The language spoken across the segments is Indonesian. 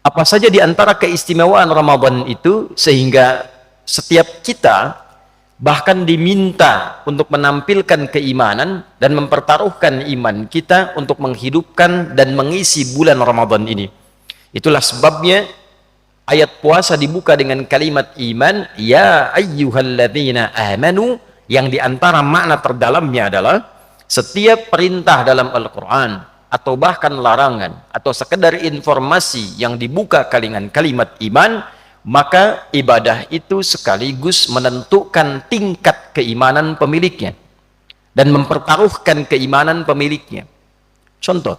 Apa saja di antara keistimewaan Ramadan itu sehingga setiap kita bahkan diminta untuk menampilkan keimanan dan mempertaruhkan iman kita untuk menghidupkan dan mengisi bulan Ramadan ini. Itulah sebabnya ayat puasa dibuka dengan kalimat iman, ya ayyuhalladzina amanu, yang diantara makna terdalamnya adalah setiap perintah dalam Al-Quran atau bahkan larangan atau sekedar informasi yang dibuka dengan kalimat iman, maka ibadah itu sekaligus menentukan tingkat keimanan pemiliknya dan mempertaruhkan keimanan pemiliknya. Contoh,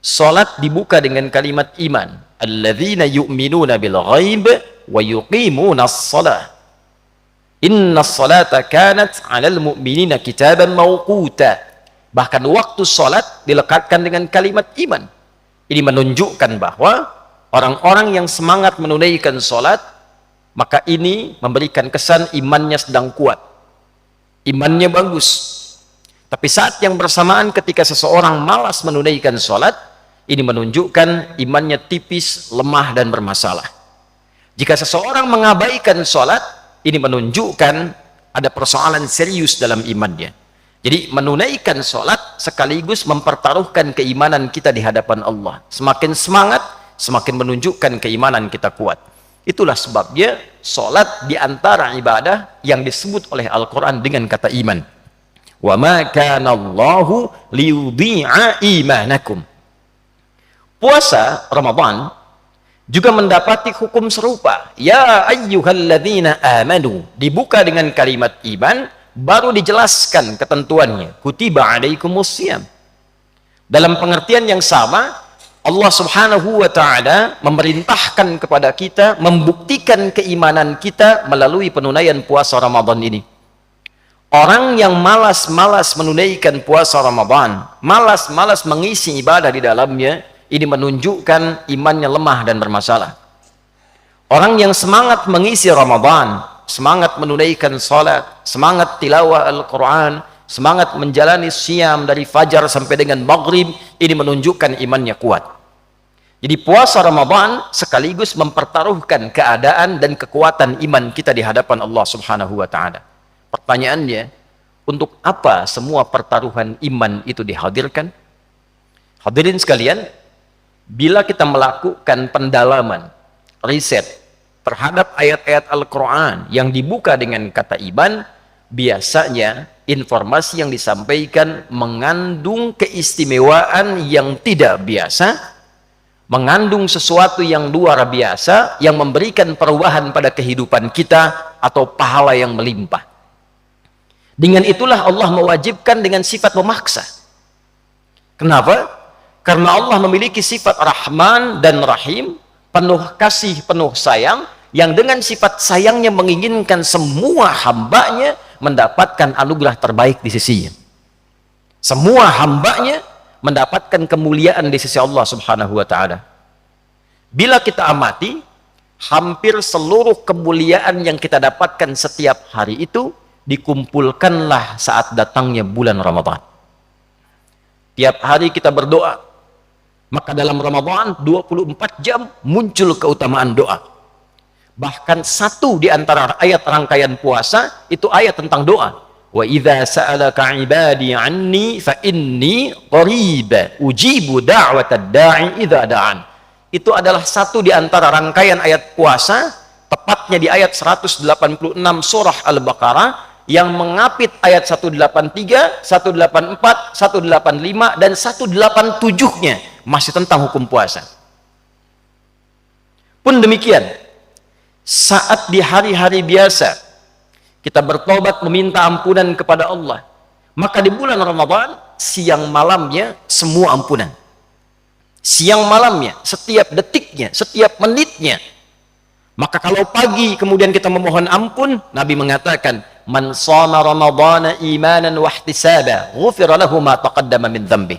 salat dibuka dengan kalimat iman, alladzina yu'minuna bil ghaib wa yuqimuna as-salah, innas salata kanat 'alal mu'minina kitaban mawquta. Bahkan waktu salat dilekatkan dengan kalimat iman. Ini menunjukkan bahwa orang-orang yang semangat menunaikan salat, maka ini memberikan kesan imannya sedang kuat, imannya bagus. Tapi saat yang bersamaan ketika seseorang malas menunaikan salat, ini menunjukkan imannya tipis, lemah dan bermasalah. Jika seseorang mengabaikan salat, ini menunjukkan ada persoalan serius dalam imannya. Jadi menunaikan salat sekaligus mempertaruhkan keimanan kita di hadapan Allah. Semakin semangat, semakin menunjukkan keimanan kita kuat. Itulah sebabnya salat di antara ibadah yang disebut oleh Al-Quran dengan kata iman. Wa ma kana Allahu liyudhi'a imanakum. Puasa Ramadan juga mendapati hukum serupa. Ya ayyuhalladzina amanu, dibuka dengan kalimat iman, baru dijelaskan ketentuannya, kutiba alaikumusiyam. Dalam pengertian yang sama, Allah subhanahu wa ta'ala memerintahkan kepada kita membuktikan keimanan kita melalui penunaian puasa Ramadan ini. Orang yang malas-malas menunaikan puasa Ramadan, malas-malas mengisi ibadah di dalamnya, ini menunjukkan imannya lemah dan bermasalah. Orang yang semangat mengisi Ramadan, semangat menunaikan salat, semangat tilawah Al-Quran, semangat menjalani siam dari fajar sampai dengan maghrib, ini menunjukkan imannya kuat. Jadi puasa Ramadan sekaligus mempertaruhkan keadaan dan kekuatan iman kita di hadapan Allah subhanahu wa ta'ala. Pertanyaannya, untuk apa semua pertaruhan iman itu dihadirkan? Hadirin sekalian, bila kita melakukan pendalaman, riset terhadap ayat-ayat Al-Quran yang dibuka dengan kata iman, biasanya informasi yang disampaikan mengandung keistimewaan yang tidak biasa, mengandung sesuatu yang luar biasa, yang memberikan perubahan pada kehidupan kita atau pahala yang melimpah. Dengan itulah Allah mewajibkan dengan sifat memaksa. Kenapa? Karena Allah memiliki sifat Rahman dan Rahim, penuh kasih, penuh sayang, yang dengan sifat sayangnya menginginkan semua hambanya mendapatkan anugerah terbaik di sisinya. Semua hambanya mendapatkan kemuliaan di sisi Allah subhanahu wa ta'ala. Bila kita amati, hampir seluruh kemuliaan yang kita dapatkan setiap hari itu dikumpulkanlah saat datangnya bulan Ramadan. Tiap hari kita berdoa, maka dalam Ramadan 24 jam muncul keutamaan doa. Bahkan satu di antara ayat rangkaian puasa itu ayat tentang doa. Wa idza sa'alaka 'ibadi 'anni fa inni qarib ujibu da'watad da'i idza da'an. Itu adalah satu di antara rangkaian ayat puasa, tepatnya di ayat 186 surah Al-Baqarah, yang mengapit ayat 183, 184, 185 dan 187-nya masih tentang hukum puasa. Pun demikian, saat di hari-hari biasa kita bertobat meminta ampunan kepada Allah, maka di bulan Ramadan siang malamnya semua ampunan. Siang malamnya, setiap detiknya, setiap menitnya. Maka kalau pagi kemudian kita memohon ampun, Nabi mengatakan, man shoma ramadhana imanan wa ihtisaba ghufira lahu ma taqaddama min dhanbi.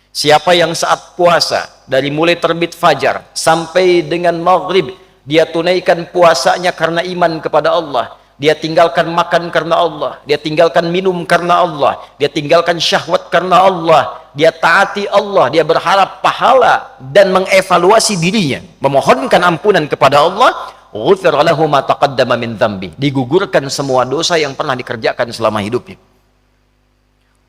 Siapa yang saat puasa dari mulai terbit fajar sampai dengan maghrib dia tunaikan puasanya karena iman kepada Allah, dia tinggalkan makan karena Allah, dia tinggalkan minum karena Allah, dia tinggalkan syahwat karena Allah, dia taati Allah, dia berharap pahala dan mengevaluasi dirinya, memohonkan ampunan kepada Allah, ghufira lahu ma taqaddama min dzambi, digugurkan semua dosa yang pernah dikerjakan selama hidupnya.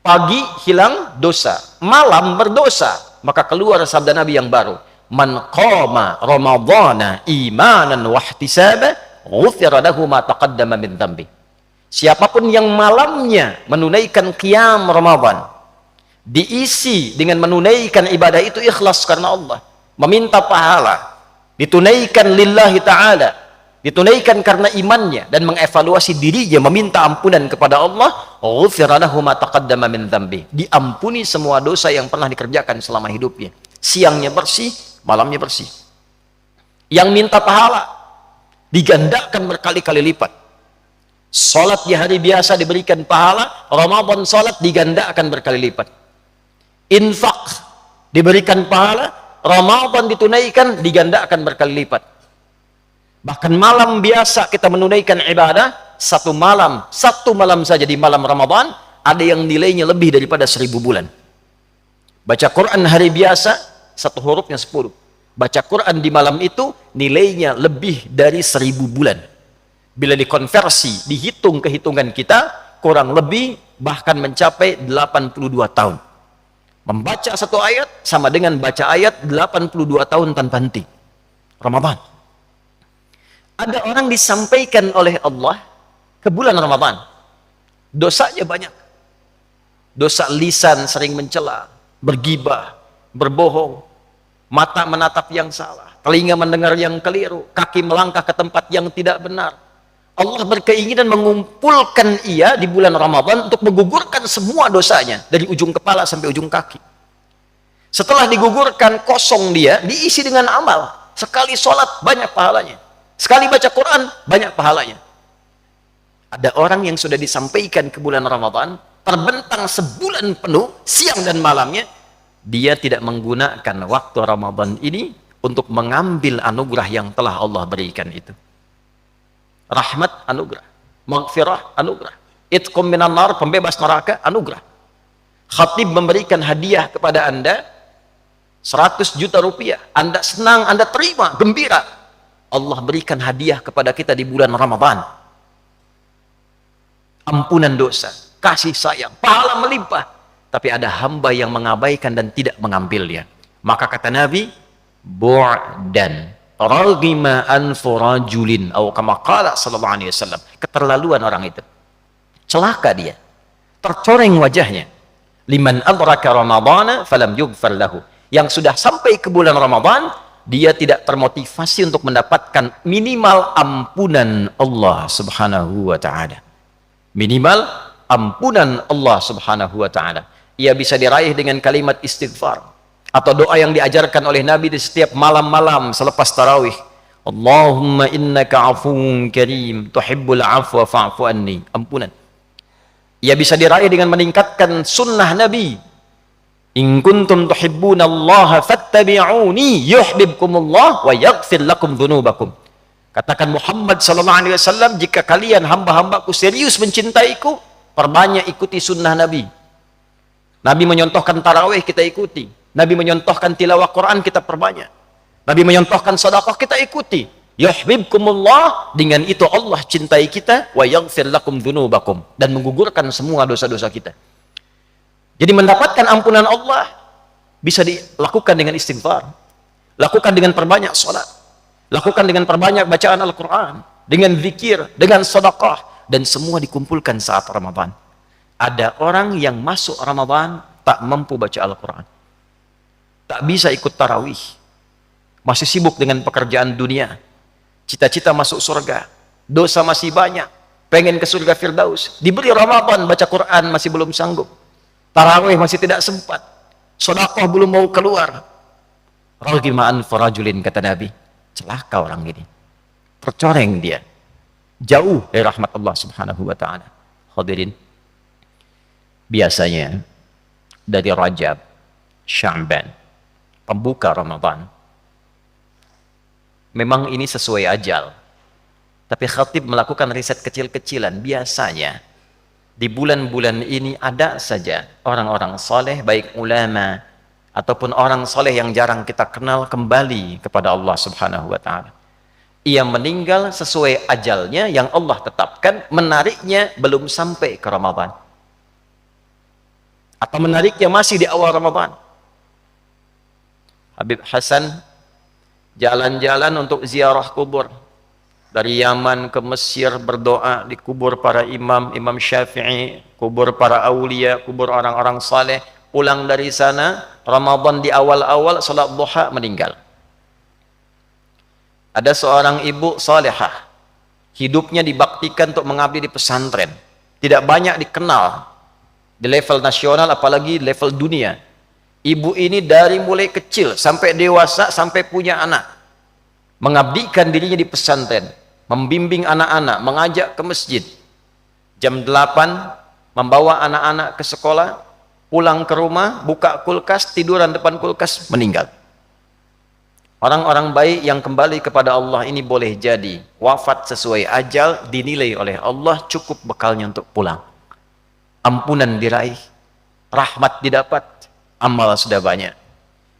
Pagi hilang dosa, malam berdosa, maka keluar sabda Nabi yang baru, man qama ramadhana imanan wa ihtisaba ghufira lahu ma taqaddama min dzambi. Siapapun yang malamnya menunaikan qiyam Ramadan, diisi dengan menunaikan ibadah itu ikhlas karena Allah, meminta pahala, ditunaikan lillahi ta'ala, ditunaikan karena imannya dan mengevaluasi dirinya, meminta ampunan kepada Allah, ghufira lahu ma taqaddama min dzambi, diampuni semua dosa yang pernah dikerjakan selama hidupnya. Siangnya bersih, malamnya bersih. Yang minta pahala digandakan berkali-kali lipat. Salat di hari biasa diberikan pahala, Ramadan salat digandakan berkali lipat. Infak diberikan pahala, Ramadan ditunaikan digandakan berkali lipat. Bahkan malam biasa kita menunaikan ibadah, satu malam saja di malam Ramadan ada yang nilainya lebih daripada 1000 bulan. Baca Quran hari biasa satu hurufnya 10. Baca Quran di malam itu nilainya lebih dari 1000 bulan. Bila dikonversi, dihitung kehitungan kita, kurang lebih bahkan mencapai 82 tahun. Membaca satu ayat sama dengan baca ayat 82 tahun tanpa henti. Ramadan. Ada orang disampaikan oleh Allah ke bulan Ramadan, dosanya banyak. Dosa lisan sering mencela, bergibah, berbohong, mata menatap yang salah, telinga mendengar yang keliru, kaki melangkah ke tempat yang tidak benar. Allah berkeinginan mengumpulkan ia di bulan Ramadan untuk menggugurkan semua dosanya dari ujung kepala sampai ujung kaki. Setelah digugurkan, kosong dia, diisi dengan amal. Sekali sholat banyak pahalanya, sekali baca Quran banyak pahalanya. Ada orang yang sudah disampaikan ke bulan Ramadan, terbentang sebulan penuh siang dan malamnya, dia tidak menggunakan waktu Ramadan ini untuk mengambil anugerah yang telah Allah berikan itu. Rahmat, anugerah. Maghfirah, anugerah. Itqum minan nar, pembebas neraka, anugerah. Khatib memberikan hadiah kepada Anda 100 juta rupiah. Anda senang, Anda terima, gembira. Allah berikan hadiah kepada kita di bulan Ramadan. Ampunan dosa, kasih sayang, pahala melimpah. Tapi ada hamba yang mengabaikan dan tidak mengambilnya. Maka kata Nabi, bu'dan raghima anfu rajulin, atau kama qala sallallahu alaihi wasallam, keterlaluan orang itu. Celaka dia, tercoreng wajahnya. Liman adraka ramadhana falam yughfar lahu. Yang sudah sampai ke bulan Ramadan, dia tidak termotivasi untuk mendapatkan minimal ampunan Allah Subhanahu wa taala. Minimal ampunan Allah Subhanahu wa taala. Ia bisa diraih dengan kalimat istighfar atau doa yang diajarkan oleh Nabi di setiap malam-malam selepas tarawih. Allahumma innaka afuwun karim tuhibbul afwa fa'fu anni. Ampunan. Ia bisa diraih dengan meningkatkan sunnah Nabi. In kuntum tuhibbunallaha fattabi'uni yuhibbukumullah wa yaghfir lakum dzunubakum. Katakan Muhammad sallallahu alaihi wasallam, jika kalian hamba-hambaku serius mencintaiku, perbanyak ikuti sunnah Nabi. Nabi menyontohkan tarawih, kita ikuti. Nabi menyontohkan tilawah Quran, kita perbanyak. Nabi menyontohkan sedekah, kita ikuti. Yuhibbukumullah, dengan itu Allah cintai kita, wa yaghfir lakum dzunubakum, dan menggugurkan semua dosa-dosa kita. Jadi mendapatkan ampunan Allah bisa dilakukan dengan istighfar, lakukan dengan perbanyak salat, lakukan dengan perbanyak bacaan Al-Quran, dengan zikir, dengan sedekah, dan semua dikumpulkan saat Ramadan. Ada orang yang masuk Ramadan tak mampu baca Al-Quran, tak bisa ikut tarawih, masih sibuk dengan pekerjaan dunia, cita-cita masuk surga, dosa masih banyak, pengen ke surga Firdaus, diberi Ramadan baca Quran masih belum sanggup, tarawih masih tidak sempat, sedekah belum mau keluar. Raghima anfu rajulin, kata Nabi, celaka orang ini, tercoreng dia, jauh dari rahmat Allah Subhanahu wa taala. Hadirin, biasanya dari Rajab, Sya'ban, pembuka Ramadan, memang ini sesuai ajal. Tapi khatib melakukan riset kecil-kecilan. Biasanya di bulan-bulan ini ada saja orang-orang soleh, baik ulama ataupun orang soleh yang jarang kita kenal, kembali kepada Allah Subhanahu wa ta'ala. Ia meninggal sesuai ajalnya yang Allah tetapkan, menariknya belum sampai ke Ramadan, atau menariknya masih di awal Ramadan. Habib Hasan jalan-jalan untuk ziarah kubur, dari Yaman ke Mesir, berdoa di kubur para imam, Imam Syafi'i, kubur para aulia, kubur orang-orang saleh. Pulang dari sana, Ramadan di awal-awal, salat duha, meninggal. Ada seorang ibu salehah, hidupnya dibaktikan untuk mengabdi di pesantren, tidak banyak dikenal di level nasional, apalagi level dunia. Ibu ini dari mulai kecil sampai dewasa, sampai punya anak, mengabdikan dirinya di pesantren, membimbing anak-anak, mengajak ke masjid. Jam 8 membawa anak-anak ke sekolah, pulang ke rumah, buka kulkas, tiduran depan kulkas, meninggal. Orang-orang baik yang kembali kepada Allah ini boleh jadi wafat sesuai ajal, dinilai oleh Allah cukup bekalnya untuk pulang. Ampunan diraih, rahmat didapat, amal sudah banyak.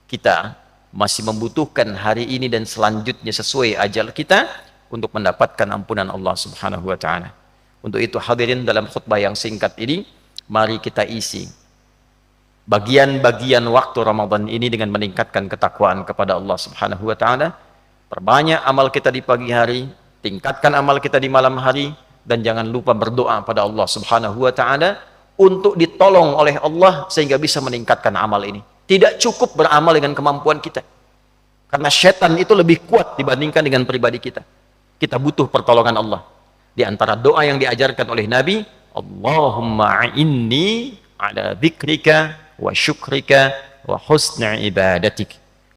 Kita masih membutuhkan hari ini dan selanjutnya sesuai ajal kita untuk mendapatkan ampunan Allah Subhanahu wa ta'ala. Untuk itu hadirin, dalam khutbah yang singkat ini, mari kita isi bagian-bagian waktu Ramadan ini dengan meningkatkan ketakwaan kepada Allah Subhanahu wa ta'ala. Perbanyak amal kita di pagi hari, tingkatkan amal kita di malam hari, dan jangan lupa berdoa pada Allah Subhanahu wa ta'ala untuk ditolong oleh Allah sehingga bisa meningkatkan amal ini. Tidak cukup beramal dengan kemampuan kita, karena syaitan itu lebih kuat dibandingkan dengan pribadi kita. Kita butuh pertolongan Allah. Di antara doa yang diajarkan oleh Nabi, Allahumma inni ala dzikrika wa syukrika wa husni ibadatik.